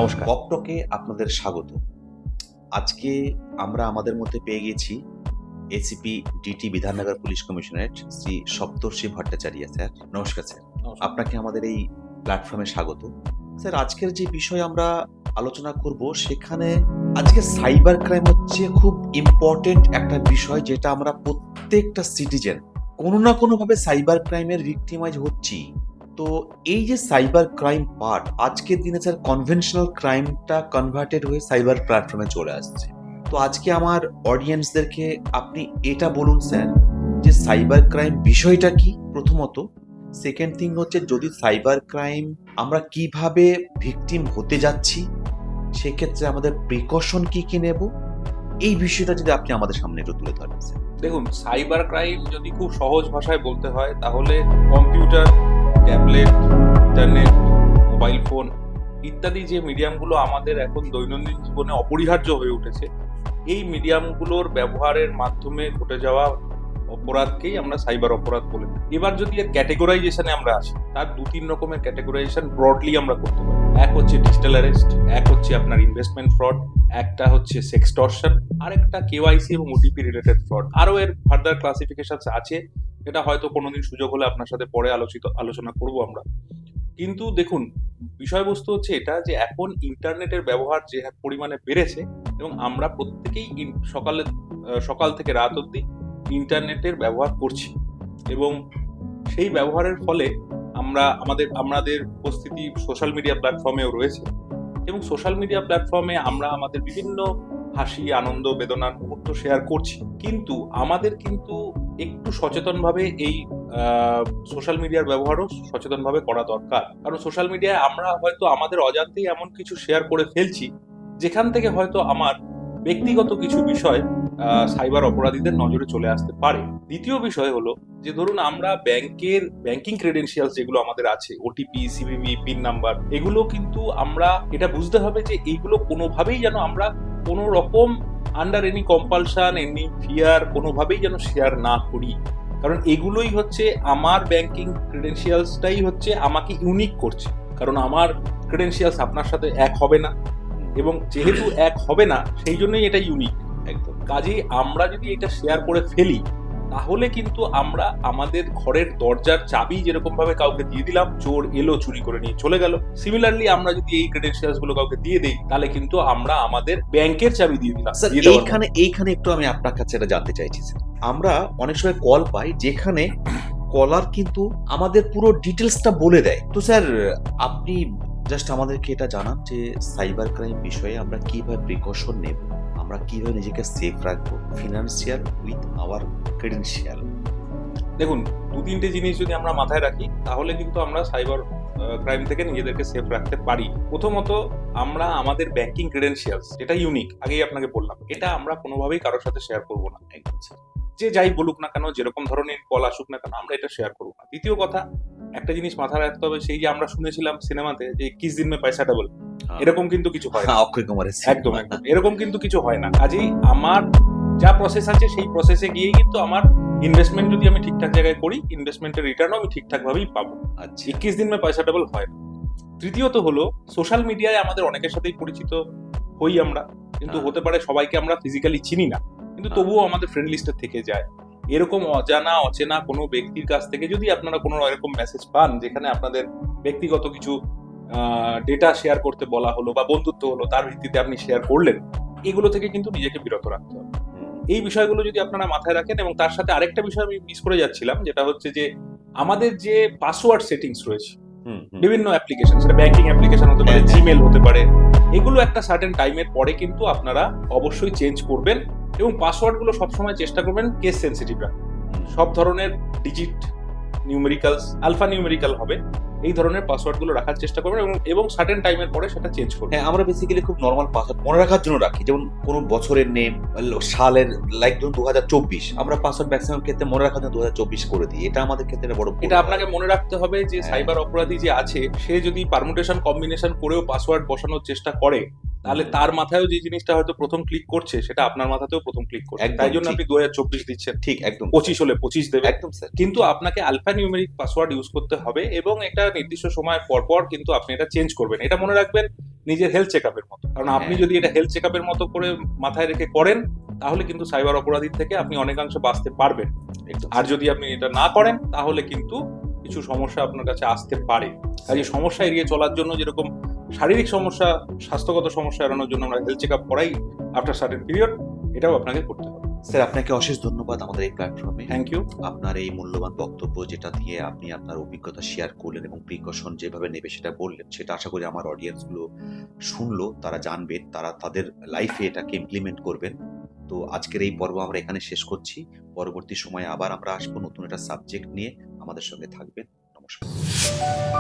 নমস্কার, পপটকে আপনাদের স্বাগত। আজকে আমরা আমাদের মধ্যে পেয়ে গেছি ACP DT Bidhannagar police commissionerate Shri Saptarshi Bhattacharya sir. নমস্কার স্যার, আপনাকে আমাদের এই প্ল্যাটফর্মে স্বাগত। স্যার, আজকের যে বিষয় আমরা আলোচনা করব সেখানে আজকে সাইবার ক্রাইম হচ্ছে খুব ইম্পর্টেন্ট একটা বিষয়, যেটা আমরা প্রত্যেকটা সিটিজেন কোনো না কোনোভাবে সাইবার ক্রাইমের ভিক্টিমাইজ হচ্ছি। তো এই যে সাইবার ক্রাইম পার্ট, আজকের দিনে স্যার কনভেনশনাল ক্রাইমটা কনভার্টেড হয়ে সাইবার প্ল্যাটফর্মে চলে আসছে। তো আজকে আমার অডিয়েন্সদেরকে আপনি এটা বলুন স্যার, যে সাইবার ক্রাইম বিষয়টা কি প্রথমত, সেকেন্ড থিং হচ্ছে যদি সাইবার ক্রাইম আমরা কিভাবে ভিকটিম হতে যাচ্ছি, সেক্ষেত্রে আমাদের প্রিকশন কি কি নেব, এই বিষয়টা যদি আপনি আমাদের সামনে একটু তুলে ধরেন স্যার। দেখুন, সাইবার ক্রাইম যদি খুব সহজ ভাষায় বলতে হয় তাহলে computer, tablet, internet, mobile phone ইত্যাদি যে মিডিয়ামগুলো আমাদের এখন দৈনন্দিন জীবনে অপরিহার্য হয়ে উঠেছে, এই মিডিয়ামগুলোর ব্যবহারের মাধ্যমে ঘটে যাওয়া অপরাধকেই আমরা সাইবার অপরাধ বলে থাকি। এবার যদি এর ক্যাটেগরাইজেশনে আমরা আসি, তার 2-3 রকমের ক্যাটেগরাইজেশন ব্রডলি আমরা করতে পারি। এক হচ্ছে ডিজিটাল অ্যারেস্ট, এক হচ্ছে আপনার ইনভেস্টমেন্ট ফ্রড, একটা হচ্ছে সেক্সটর্শন, আর একটা কেওয়াইসি এবং ওটিপি রিলেটেড ফ্রড। আরও এর ফার্দার ক্লাসিফিকেশন আছে, এটা হয়তো কোনোদিন সুযোগ হলে আপনার সাথে পরে আলোচনা করব আমরা। কিন্তু দেখুন, বিষয়বস্তু হচ্ছে এটা যে এখন ইন্টারনেটের ব্যবহার যে পরিমাণে বেড়েছে এবং আমরা প্রত্যেকেই সকাল থেকে রাত অবধি ইন্টারনেটের ব্যবহার করছি, এবং সেই ব্যবহারের ফলে আমাদের উপস্থিতি সোশ্যাল মিডিয়া প্ল্যাটফর্মেও রয়েছে, এবং সোশ্যাল মিডিয়া প্ল্যাটফর্মে আমরা আমাদের বিভিন্ন হাসি, আনন্দ, বেদনার মুহূর্ত শেয়ার করছি। কিন্তু আমাদের একটু সচেতনভাবে এই সোশ্যাল মিডিয়ার ব্যবহারও সচেতনভাবে করা দরকার। কারণ সোশ্যাল মিডিয়ায় আমরা হয়তো আমাদের অজান্তেই এমন কিছু শেয়ার করে ফেলছি যেখান থেকে হয়তো আমার ব্যক্তিগত কিছু বিষয় সাইবার অপরাধীদের নজরে চলে আসতে পারে। দ্বিতীয় বিষয় হলো যে ধরুন আমরা ব্যাংকিং ক্রেডেনশিয়ালস যেগুলো আমাদের আছে, ওটিপি, সিভিভি, পিন নাম্বার, এগুলো কিন্তু আমরা এটা বুঝতে হবে যে এইগুলো কোনোভাবেই যেন আমরা কোনো রকম under any compulsion, any fear কোনোভাবেই যেন শেয়ার না করি। কারণ এগুলোই হচ্ছে আমার ব্যাংকিং ক্রেডেনশিয়ালসটাই হচ্ছে আমাকে ইউনিক করছে। কারণ আমার ক্রেডেনশিয়ালস আপনার সাথে এক হবে না, এবং যেহেতু এক হবে না সেই জন্যই এটা ইউনিক। একদম কাজেই আমরা যদি এটা শেয়ার করে ফেলি, তাহলে কিন্তু আমরা আমাদের ঘরের দরজার চাবি যেরকম ভাবে কাউকে দিয়ে দিলাম, চোর এলো চুরি করে নিয়ে চলে গেল, সিমিলারলি আমরা যদি এই ক্রেডেনশিয়ালস গুলো কাউকে দিয়ে দেই, তাহলে কিন্তু আমরা আমাদের ব্যাংকের চাবি দিয়ে দিলাম। স্যার, এইখানে একটু আমি আপনার কাছে এটা জানতে চাইছি স্যার। আমরা অনেক সময় কল পাই যেখানে কলার কিন্তু আমাদের পুরো ডিটেলসটা বলে দেয়। তো স্যার, আপনি জাস্ট আমাদেরকে এটা জানান যে সাইবার ক্রাইম বিষয়ে আমরা কিভাবে প্রিকশন নেব, আমরা কিভাবে নিজেকে সেফ রাখবো, ফিনান্সিয়াল উইথ আওয়ার ক্রেডেনশিয়াল। দেখুন, 2-3টে জিনিস যদি আমরা মাথায় রাখি তাহলে কিন্তু আমরা সাইবার ক্রাইম থেকে নিজেদেরকে সেফ রাখতে পারি। প্রথমত, আমরা আমাদের ব্যাংকিং ক্রেডেনশিয়ালস, যেটা ইউনিক, আগেই আপনাকে বললাম, এটা আমরা কোনোভাবেই কারোর সাথে শেয়ার করবো না। একদম স্যার, যে যাই বলুক না কেন, যেরকম ধরনের কল আসুক না কেন, আমরা এটা শেয়ার করবো না। দ্বিতীয় কথা, একটা জিনিস মাথায় রাখতে হবে, সেই যে আমরা শুনেছিলাম সিনেমাতে যে 21 দিন মে পয়সা ডাবল, এরকম কিন্তু কিছু হয় না। অক্ষয় কুমারের একদম এরকম কিন্তু কিছু হয় না। কাজেই আমার যা প্রসেস আছে সেই প্রসেসে গিয়েই কিন্তু আমার ইনভেস্টমেন্ট যদি আমি ঠিকঠাক জায়গায় করি, ইনভেস্টমেন্টের রিটার্নও আমি ঠিকঠাক ভাবেই পাবো। আচ্ছা, 21 দিন মে পয়সা ডাবল হয় না। তৃতীয়ত হলো, সোশ্যাল মিডিয়ায় আমাদের অনেকের সাথেই পরিচিত হই আমরা, কিন্তু হতে পারে সবাইকে আমরা ফিজিক্যালি চিনি না, কিন্তু তবুও আমাদের ফ্রেন্ড লিস্টে থেকে যায়। এরকম অচেনা কোনো ব্যক্তির কাছ থেকে যদি আপনারা কোনো এরকম মেসেজ পান যেখানে আপনাদের ব্যক্তিগত কিছু ডেটা শেয়ার করতে বলা হলো বা বন্ধুত্ব হলো, তার ভিত্তিতে আপনি শেয়ার করলেন, এগুলো থেকে কিন্তু নিজেকে বিরত রাখতে হবে। এই বিষয়গুলো যদি আপনারা মাথায় রাখেন, এবং তার সাথে আরেকটা বিষয় আমি মিস করে যাচ্ছিলাম, যেটা হচ্ছে যে আমাদের যে পাসওয়ার্ড সেটিংস রয়েছে বিভিন্ন অ্যাপ্লিকেশন, সেটা ব্যাংকিং অ্যাপ্লিকেশন হতে পারে, জিমেল হতে পারে, এগুলো একটা সার্টেন টাইমের পরে কিন্তু আপনারা অবশ্যই চেঞ্জ করবেন, এবং পাসওয়ার্ডগুলো সবসময় চেষ্টা করবেন কেস সেন্সিটিভ রাখতে। সব ধরনের ডিজিট, নিউমেরিক্যালস, আলফা নিউমেরিক্যাল হবে, এই ধরনের পাসওয়ার্ডগুলো রাখার চেষ্টা করবেন, এবং সার্টেন টাইমের পরে সেটা চেঞ্জ করবেন। হ্যাঁ, আমরা বেসিক্যালি খুব নর্মাল পাসওয়ার্ড মনে রাখার জন্য রাখি, যেমন কোনো বছরের নেম, সালের, লাইক ধরুন 2024, আমরা পাসওয়ার্ড ম্যাক্সিমাম ক্ষেত্রে মনে রাখার জন্য 2024 করে দিই। এটা আমাদের ক্ষেত্রে বড়, এটা আপনাকে মনে রাখতে হবে যে সাইবার অপরাধী যে আছে, সে যদি পারমুটেশন কম্বিনেশন করেও পাসওয়ার্ড বসানোর চেষ্টা করে, তাহলে তার মাথায়ও যে জিনিসটা হয়তো প্রথম ক্লিক করছে, সেটা আপনার মাথাতেও প্রথম ক্লিক করছে। তাই জন্য আপনি 2024 দিচ্ছেন, ঠিক একদম 25 হলে 25 দেবে, একদম স্যার। কিন্তু আপনাকে আলফা নিউমেরিক পাসওয়ার্ড ইউজ করতে হবে, এবং একটা নির্দিষ্ট সময় পর পর কিন্তু আপনি এটা চেঞ্জ করবেন। এটা মনে রাখবেন নিজের হেলথ চেকআপের মতো। কারণ আপনি হ্যাঁ। যদি এটা হেলথ চেকআপের মতো করে মাথায় রেখে করেন, তাহলে কিন্তু সাইবার অপরাধীর থেকে আপনি অনেকাংশে বাঁচতে পারবেন। একদম। আর যদি আপনি এটা না করেন, তাহলে কিন্তু কিছু সমস্যা আপনার কাছে আসতে পারে। আর এই সমস্যা এড়িয়ে চলার জন্য, যেরকম শারীরিক সমস্যা, স্বাস্থ্যগত সমস্যা এড়ানোর জন্য আমরা হেলথ চেকআপ করাই আফটার সার্টেন পিরিয়ড, এটাও আপনাকে করতে হবে। স্যার, আপনাকে অশেষ ধন্যবাদ আমাদের এই প্ল্যাটফর্মে। Thank you. আপনার এই মূল্যবান বক্তব্য যেটা দিয়ে আপনি আপনার অভিজ্ঞতা শেয়ার করলেন এবং প্রিকশন যেভাবে নেবে সেটা বললেন, সেটা আশা করি আমার অডিয়েন্স গুলো শুনলো, তারা জানবেন, তারা তাদের লাইফে এটাকে ইমপ্লিমেন্ট করবেন। তো আজকের এই পর্ব আমরা এখানে শেষ করছি। পরবর্তী সময়ে আবার আমরা আসবো নতুন একটা সাবজেক্ট নিয়ে। আমাদের সঙ্গে থাকবেন। নমস্কার।